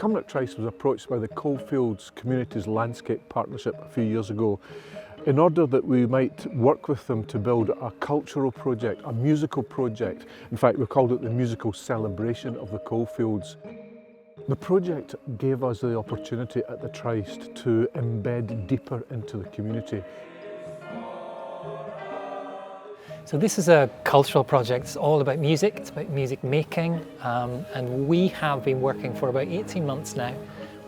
Cumnock Tryst was approached by the Coalfields Communities Landscape Partnership a few years ago in order that we might work with them to build a cultural project, a musical project. In fact, we called it the Musical Celebration of the Coalfields. The project gave us the opportunity at the Tryst to embed deeper into the community. So this is a cultural project. It's all about music, it's about music making, and we have been working for about 18 months now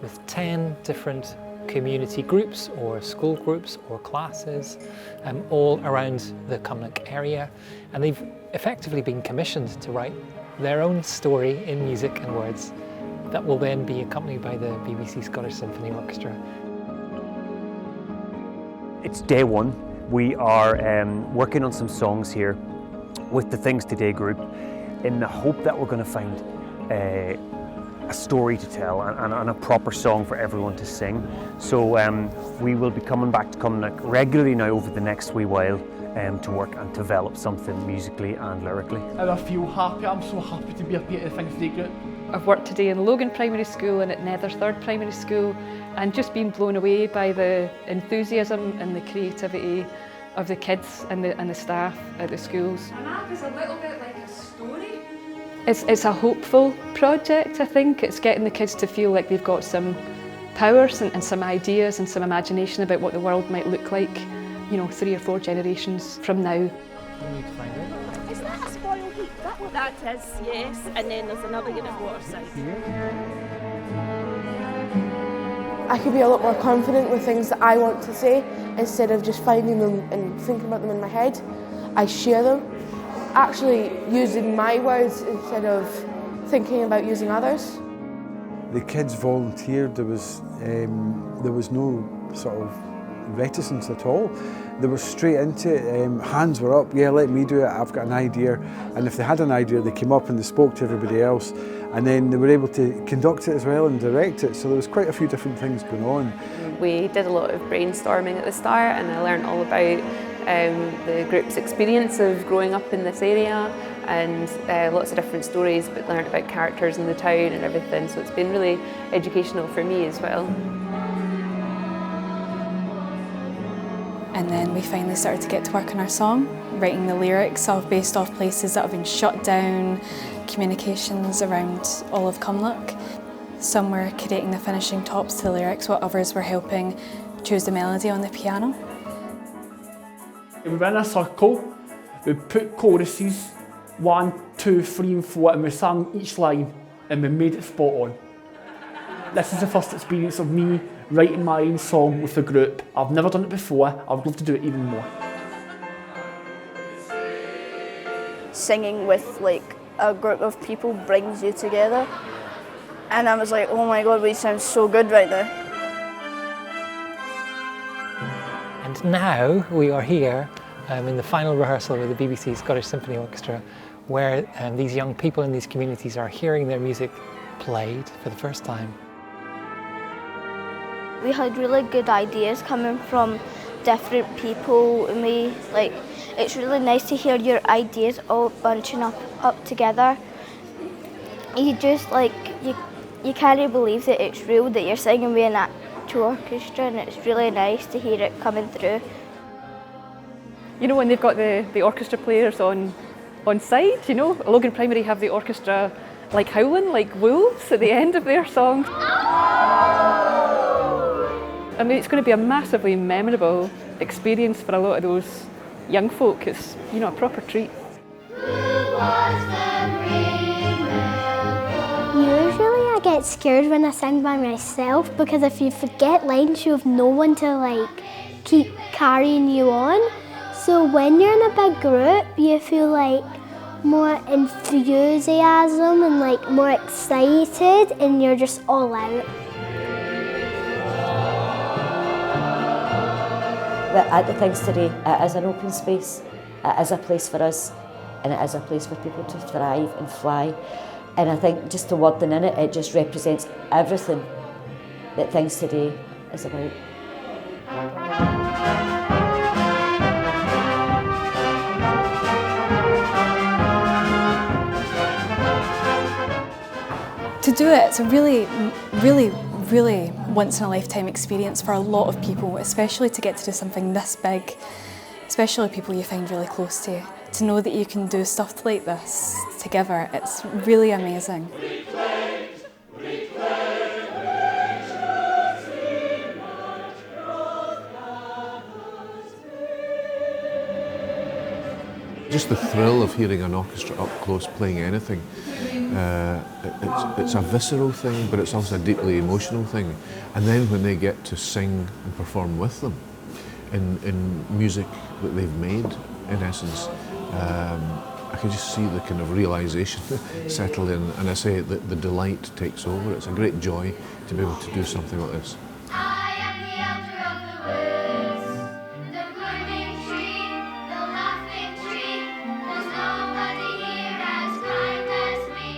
with 10 different community groups or school groups or classes all around the Cumnock area, and they've effectively been commissioned to write their own story in music and words that will then be accompanied by the BBC Scottish Symphony Orchestra. It's day one. We are working on some songs here with the Things Today group in the hope that we're going to find a story to tell and a proper song for everyone to sing. So we will be coming back to Cumnock regularly now over the next wee while to work and develop something musically and lyrically. And I feel happy. I'm so happy to be a part of the Things Today group. I've worked today in Logan Primary School and at Netherthird Primary School, and just been blown away by the enthusiasm and the creativity of the kids and the staff at the schools. An app is a little bit like a story. It's a hopeful project, I think. It's getting the kids to feel like they've got some powers and some ideas and some imagination about what the world might look like, you know, 3 or 4 generations from now. You need to find out. Is that a spoil heap? That is, yes. And then there's another unit of waterside. I could be a lot more confident with things that I want to say instead of just finding them and thinking about them in my head. I share them, actually using my words instead of thinking about using others. The kids volunteered. There was no sort of reticence at all. They were straight into it. Hands were up. Yeah, let me do it. I've got an idea. And if they had an idea, they came up and they spoke to everybody else. And then they were able to conduct it as well and direct it. So there was quite a few different things going on. We did a lot of brainstorming at the start, and I learned all about the group's experience of growing up in this area, and lots of different stories, but learned about characters in the town and everything. So it's been really educational for me as well. And then we finally started to get to work on our song, writing the lyrics based off places that have been shut down, communications around all of Cumnock. Some were creating the finishing tops to the lyrics, while others were helping choose the melody on the piano. We were in a circle, we put choruses, 1, 2, 3 and 4, and we sang each line and we made it spot on. This is the first experience of me writing my own song with the group. I've never done it before, I would love to do it even more. Singing with like a group of people brings you together, and I was like, oh my god, we sound so good right now. And now we are here in the final rehearsal with the BBC Scottish Symphony Orchestra, where these young people in these communities are hearing their music played for the first time. We had really good ideas coming from different people, and it's really nice to hear your ideas all bunching up together. You just you can't believe that it's real, that you're singing with an actual orchestra, and it's really nice to hear it coming through. You know, when they've got the orchestra players on side, you know, Logan Primary have the orchestra like howling like wolves at the end of their song. I mean, it's going to be a massively memorable experience for a lot of those young folk. It's, you know, a proper treat. Usually I get scared when I sing by myself, because if you forget lines, you have no one to keep carrying you on. So when you're in a big group, you feel more enthusiasm and more excited, and you're just all out. At the Things Today, it is an open space, it is a place for us, and it is a place for people to thrive and fly. And I think just the wording in it, it just represents everything that Things Today is about. do it, it's a really, really, really once-in-a-lifetime experience for a lot of people, especially to get to do something this big, especially people you find really close to. To know that you can do stuff like this together, it's really amazing. Just the thrill of hearing an orchestra up close playing anything, it's a visceral thing, but it's also a deeply emotional thing. And then when they get to sing and perform with them in music that they've made, in essence, I can just see the kind of realisation settle in, and I say that the delight takes over. It's a great joy to be able to do something like this.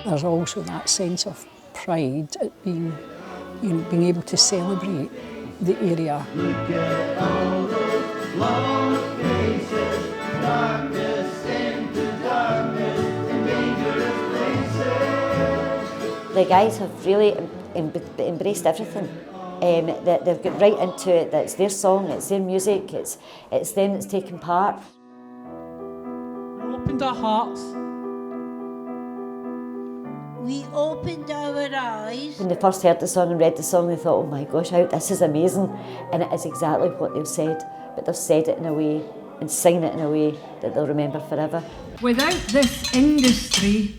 There's also that sense of pride at being, being able to celebrate the area. Look at all those long faces, darkness into darkness, in dangerous places. The guys have really embraced everything. They've got right into it. That it's their song, it's their music, it's them that's taking part. We opened our hearts. We opened our eyes. When they first heard the song and read the song, they thought, oh my gosh, this is amazing. And it is exactly what they've said, but they've said it in a way and sung it in a way that they'll remember forever. Without this industry,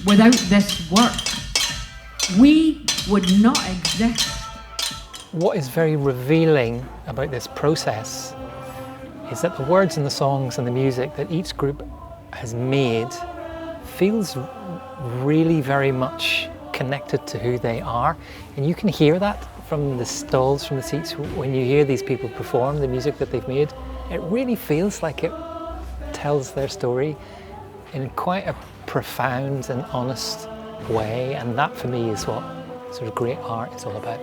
without this work, we would not exist. What is very revealing about this process is that the words and the songs and the music that each group has made feels really very much connected to who they are, and you can hear that from the stalls, from the seats, when you hear these people perform the music that they've made. It really feels like it tells their story in quite a profound and honest way, and that for me is what sort of great art is all about.